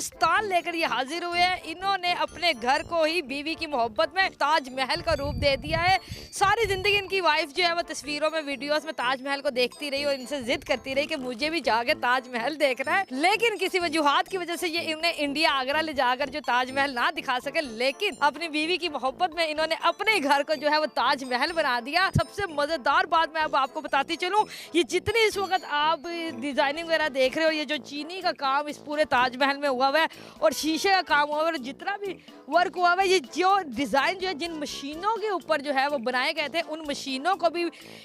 दास्तान लेकर ये हाजिर हुए हैं। इन्होंने अपने घर को ही बीवी की मोहब्बत में ताजमहल का रूप दे दिया है। सारी जिंदगी इनकी वाइफ जो है वो तस्वीरों में, वीडियोस में ताजमहल को देखती रही और इनसे जिद करती रही कि मुझे भी जाके ताजमहल देखना है, लेकिन किसी वजूहात की वजह से ये इन्हें इंडिया आगरा ले जाकर जो ताजमहल ना दिखा सके, लेकिन अपनी बीवी की मोहब्बत में इन्होंने अपने घर को जो है वो ताजमहल बना दिया। सबसे मजेदार बात मैं अब आपको बताती चलूं, ये जितनी इस वक्त आप डिजाइनिंग वगैरह देख रहे हो, ये जो चीनी का काम इस पूरे ताजमहल में हुआ हुआ है और शीशे का काम हुआ हुआ है, जितना भी वर्क हुआ हुआ है, ये जो डिजाइन जो है जिन मशीनों के ऊपर जो है वो बनाए गए थे, उन मशीनों को भी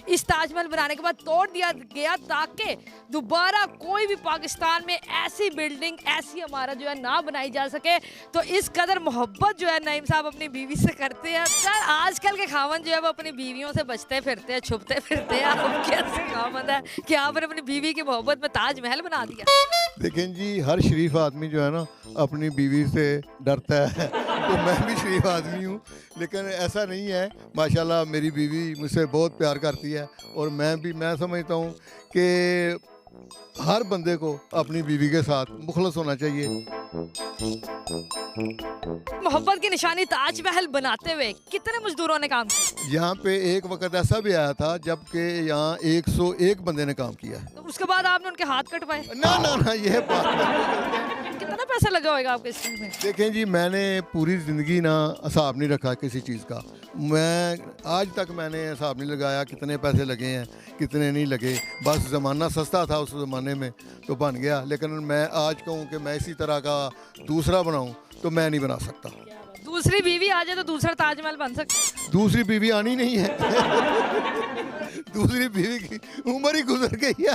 इस ताजमहल बनाने के बाद तोड़ दिया गया ताकि दोबारा कोई भी पाकिस्तान में ऐसी बिल्डिंग, ऐसी इमारत जो है ना बनाई जा सके। तो इस कदर मोहब्बत जो है नईम साहब अपनी बीवी से करते हैं। सर, आजकल के खामन जो है वो अपनी बीवियों से बचते फिरते हैं, छुपते फिरते हैं। आप कैसे खामन है कि आपने अपनी बीवी की मोहब्बत में ताजमहल बना दिया? देखें जी, हर शरीफ आदमी जो है ना अपनी बीवी से डरता है, तो मैं भी शरीफ आदमी हूँ, लेकिन ऐसा नहीं है। माशाल्लाह मेरी बीवी मुझसे बहुत प्यार करती है और मैं समझता हूँ कि हर बंदे को अपनी बीवी के साथ मुखलस होना चाहिए। मोहब्बत की निशानी ताजमहल बनाते हुए कितने मजदूरों ने काम किया? यहाँ पे एक वक्त ऐसा भी आया था जबकि यहाँ 101 बंदे ने काम किया। तो उसके बाद आपने उनके हाथ कटवाए? ना ना ना, यह बात नहीं। कितना पैसा लगा होगा आपके इस चीज में? देखें जी, मैंने पूरी ज़िंदगी ना हिसाब नहीं रखा किसी चीज़ का। मैं आज तक मैंने हिसाब नहीं लगाया कितने पैसे लगे हैं, कितने नहीं लगे। बस ज़माना सस्ता था उस ज़माने में तो बन गया, लेकिन मैं आज कहूँ कि मैं इसी तरह का दूसरा बनाऊँ तो मैं नहीं बना सकता। दूसरी बीवी आ जाए तो दूसरा ताजमहल बन सकता? दूसरी बीवी आनी नहीं है। दूसरी बीवी की उम्र ही गुजर गई है।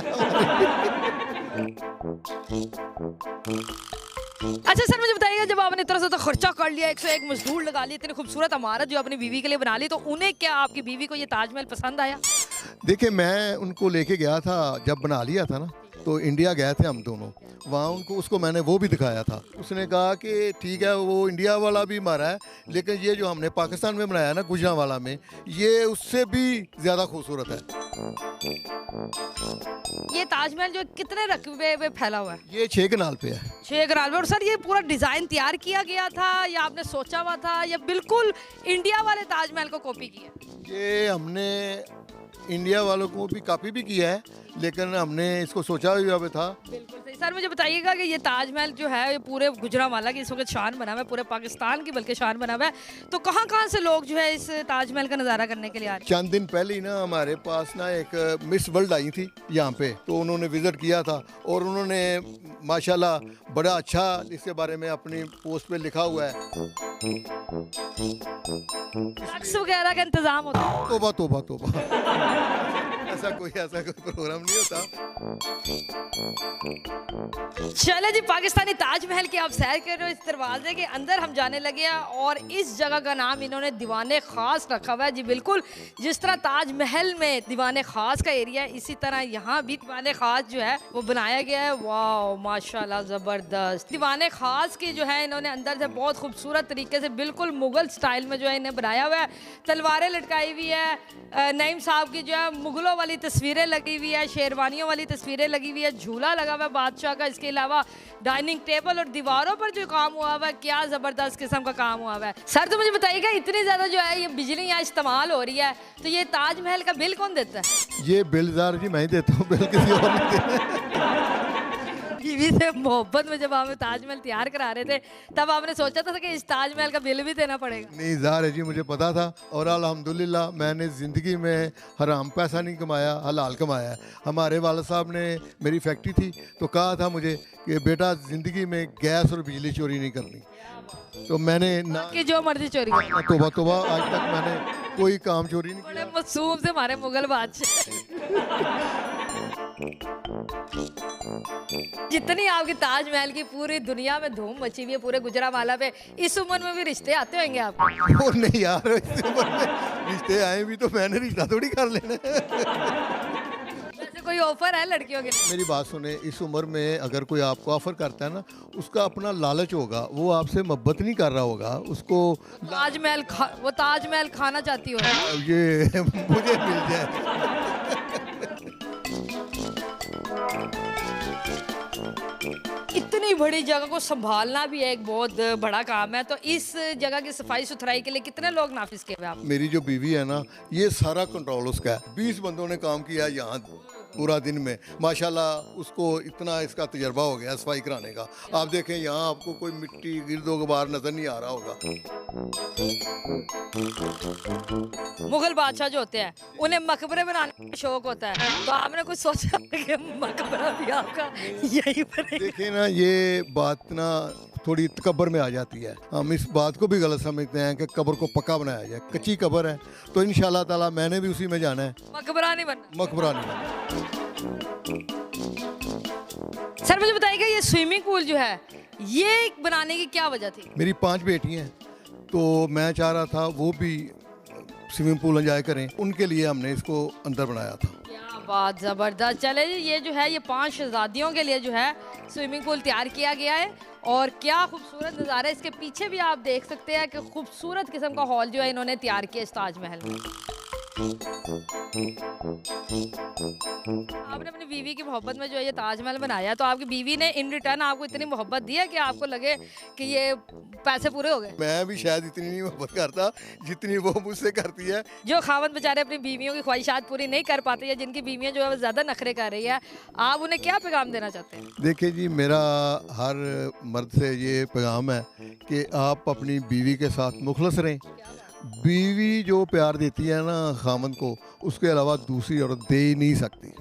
अच्छा सर, मुझे बताइएगा, जब आपने इतना सा खर्चा कर लिया, 101 मजदूर लगा लिए, इतनी खूबसूरत इमारत जो अपनी बीवी के लिए बना ली, तो उन्हें क्या, आपकी बीवी को ये ताजमहल पसंद आया? देखिए, मैं उनको लेके गया था, जब बना लिया था ना तो इंडिया गए थे हम दोनों, वहाँ उसको मैंने वो भी दिखाया था। उसने कहा कि ठीक है, वो इंडिया वाला भी हमारा है, लेकिन ये जो हमने पाकिस्तान में बनाया ना गुजरांवाला में, ये उससे भी ज़्यादा खूबसूरत है। ये ताजमहल जो कितने रकबे में फैला हुआ है? ये 6 कनाल पे है। 6 कनाल में। और सर, ये पूरा डिजाइन तैयार किया गया था या आपने सोचा हुआ था या बिल्कुल इंडिया वाले ताजमहल को कॉपी किया? ये हमने इंडिया वालों को भी कॉपी भी किया है, लेकिन हमने इसको सोचा हुआ भी था। बिल्कुल सही। सर, मुझे बताइएगा कि ये ताजमहल जो है ये पूरे गुजरांवाला की इस वक्त शान बना हुआ है, पूरे पाकिस्तान की बल्कि शान बना हुआ है, तो कहाँ कहाँ से लोग जो है इस ताजमहल का नज़ारा करने के लिए आ रहे हैं? चंद दिन पहले ही ना हमारे पास ना एक मिस वर्ल्ड आई थी यहाँ पे, तो उन्होंने विज़िट किया था और उन्होंने माशाल्लाह बड़ा अच्छा इसके बारे में अपनी पोस्ट पे लिखा हुआ है। रक्स वगैरह का इंतजाम होता है? तोबा तोबा तोबा। ऐसा कोई प्रोग्राम नहीं होता। चले जी, पाकिस्तानी ताजमहल की आप सैर कर रहे हो, इस दरवाजे के अंदर हम जाने लगे हैं और इस जगह का नाम इन्होंने दीवाने खास रखा हुआ है। जी बिल्कुल, जिस तरह ताजमहल में दीवाने खास का एरिया है, इसी तरह यहाँ भी दीवाने खास जो है वो बनाया गया है। वाह माशाल्लाह, ज़बरदस्त। दीवाने खास की जो है इन्होंने अंदर से बहुत खूबसूरत तरीके से बिल्कुल मुगल स्टाइल में जो है इन्हें बनाया हुआ है। तलवारें लटकाई हुई है, नईम साहब की जो है मुगलों वाली तस्वीरें लगी हुई है, शेरवानियों वाली तस्वीरें लगी हुई है, झूला लगा हुआ है बादशाह का। इसके अलावा डाइनिंग टेबल और दीवारों पर जो काम हुआ हुआ है, क्या ज़बरदस्त किस्म का काम हुआ हुआ है। सर, तो मुझे बताइएगा, इतनी ज़्यादा जो है ये बिजली यहाँ इस्तेमाल हो रही है, तो ये ताजमहल का बिल कौन देता है? ये बिलदार जी मैं ही देता हूँ, बिल किसी और नहीं देता। बीवी से मोहब्बत में जब हमें ताजमहल तैयार करा रहे थे, तब आपने सोचा था कि इस ताजमहल का बिल भी देना पड़ेगा? नहीं, ज़ाहिर है जी, मुझे पता था और अल्हम्दुलिल्लाह मैंने ज़िंदगी में हराम पैसा नहीं कमाया, हलाल कमाया है। हमारे वालिद साहब ने, मेरी फैक्ट्री थी, तो कहा था मुझे कि बेटा ज़िंदगी में गैस और बिजली चोरी नहीं करनी, तो मैंने ना कि जो मर्जी चोरी कर। तोबा तोबा, आज तक मैंने कोई काम चोरी नहीं बड़े किया। मासूम से हमारे मुगल बादशाह। जितनी आपकी ताजमहल की पूरी दुनिया में धूम मची हुई है, पूरे गुजरांवाला पे, इस उम्र में भी रिश्ते आते होंगे आपको? वो नहीं यार, इस उम्र में रिश्ते आए भी तो मैंने रिश्ता थोड़ी कर लेना है। वैसे कोई ऑफर है लड़कियों के लिए? मेरी बात सुने, इस उम्र में अगर कोई आपको ऑफर करता है ना, उसका अपना लालच होगा, वो आपसे मोहब्बत नहीं कर रहा होगा, उसको वो ताजमहल खाना चाहती हो? ये मुझे मिल जाए। इतनी इतनी बड़ी जगह को संभालना भी एक बहुत बड़ा काम है, तो इस जगह की सफाई सुथराई के लिए कितने लोग नाफिज किए हुए आप? मेरी जो बीवी है ना, ये सारा कंट्रोल उसका है। 20 बंदों ने काम किया यहाँ पूरा दिन में, माशाल्लाह उसको इतना इसका तजर्बा हो गया सफाई कराने का। आप देखें यहाँ आपको कोई मिट्टी गिरदो गुबार नजर नहीं आ रहा होगा। मुगल बादशाह जो होते हैं उन्हें मकबरे बनाने का शौक होता है, तो आपने कुछ सोचा कि मकबरा भी आपका यही बने? देखिए ना, ये बात ना थोड़ी तकबर में आ जाती है। हम इस बात को भी गलत समझते हैं कि कब्र को पक्का बनाया जाए। कच्ची कब्र है, तो इंशाल्लाह ताला मैंने भी उसी में जाना है, मकबरा नहीं बनना। मकबरा नहीं बनना। सर मुझे बताइएगा, ये स्विमिंग पूल जो है ये बनाने की क्या वजह थी? मेरी 5 बेटियां हैं, तो मैं चाह रहा था वो भी स्विमिंग पूल एंजॉय करें, उनके लिए हमने इसको अंदर बनाया था। क्या बात, ज़बरदस्त। चले जी, ये जो है ये 5 शहजादियों के लिए जो है स्विमिंग पूल तैयार किया गया है, और क्या खूबसूरत नज़ारा है। इसके पीछे भी आप देख सकते हैं कि खूबसूरत किस्म का हॉल जो है इन्होंने तैयार किया इस ताजमहल में। आपने अपनी बीवी की मोहब्बत में जो है ये ताजमहल बनाया, तो आपकी बीवी ने इन रिटर्न आपको इतनी मोहब्बत दी है कि आपको लगे कि ये पैसे पूरे हो गए? मैं भी शायद इतनी नहीं मोहब्बत करता जितनी वो मुझसे करती है। जो खावत बेचारे अपनी बीवियों की ख्वाहिशात पूरी नहीं कर पाते, या जिनकी बीवियां जो है वो ज़्यादा नखरे कर रही है, आप उन्हें क्या पैगाम देना चाहते हैं? देखिए जी, मेरा हर मर्द से ये पैगाम है कि आप अपनी बीवी के साथ मुखलस रहें। बीवी जो प्यार देती है ना खामन को, उसके अलावा दूसरी औरत दे ही नहीं सकती।